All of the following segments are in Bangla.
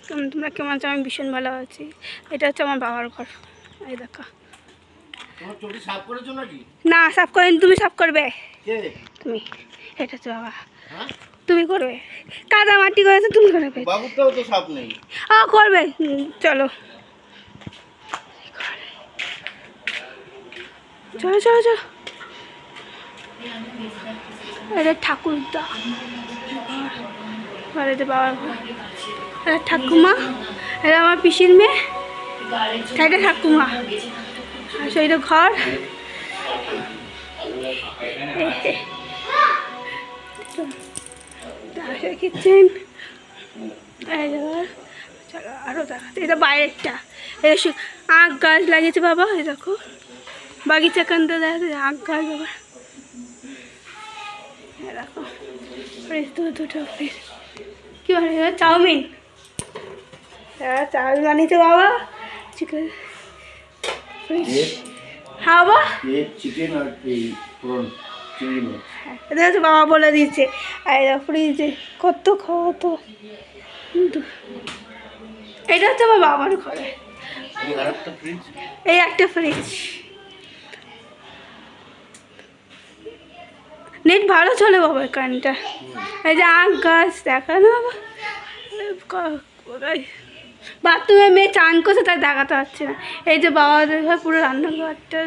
তোমরা কেমন আছো? আমি ভীষণ ভালো আছি। এটা হচ্ছে আমার বাবার ঘর। এই দেখো। না, সাফ করেন। তুমি সাফ করবে। তুমি। এটা হচ্ছে বাবা। তুমি করবে। কাদা মাটি করেছে, তুমি করবে। বাবুরটাও তো সাফ নেই। করবে। চলো চলো চলো চলো। এটা ঠাকুরদা, বাবার ঘর। এটা ঠাকুমা, এটা আমার পিসির মেয়ে, এটা ঠাকুমা। আর সেইটা ঘর। কিচেন। চলো আরো দেখাতে। এটা বাইরেরটা। এটা আখ গাছ লাগিয়েছে বাবা। এই দেখো বাগিচা কান্দে দেখা যায় আখ গাছ বাবা। দেখো ফ্রিজ, দুটো ফ্রিজ। কি বলে চাউমিন? চাউমিন বানিয়েছে বাবা। Chicken fridge. হ্যাঁ বাবা, চিকেন আর চিংড়ি। এটা হচ্ছে বাবা বলে দিচ্ছে। আর ফ্রিজে কত কত। এটা হচ্ছে আমার বাবার ঘরে। এই একটা ফ্রিজ। নেট ভালো চলে বাবা এখানটা। এই যে আখ গাছ দেখানো বাবা। বাথরুমে মেয়ে চান করছে, তাই দেখাতে পারছে না। এই যে বাবাদের ঘর, পুরো রান্নাঘরটা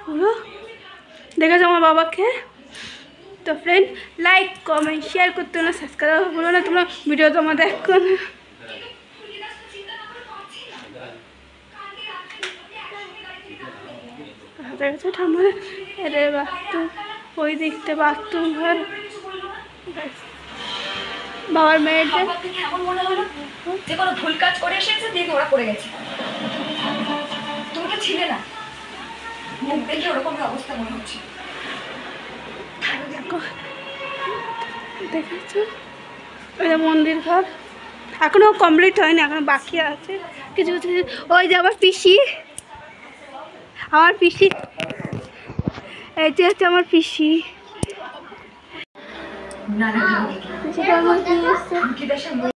পুরো দেখেছো আমার বাবাকে। তো ফ্রেন্ড, লাইক কমেন্ট শেয়ার করতে না, সাবস্ক্রাইব করো না। তোমরা ভিডিও তোমার দেখো না। দেখেছো ঠাম্মা? এটা বাথরুম, ওই দিকটা বাথরুম ঘর। বাবার মেয়েটা এমন মনে হলো যে কোনো ভুল কাজ করে এসেছে, দিয়ে ধরা পড়ে গেছে। তুমি তো ছিলে না, মুখ দেখে ওরকমই অবস্থা মনে হচ্ছে। দেখেছো? ওই মন্দির ঘর এখনো কমপ্লিট হয়নি, এখনো বাকি আছে কিছু কিছু। ওই যে আমার পিসি, এইটা হচ্ছে আমার পিসি। না না,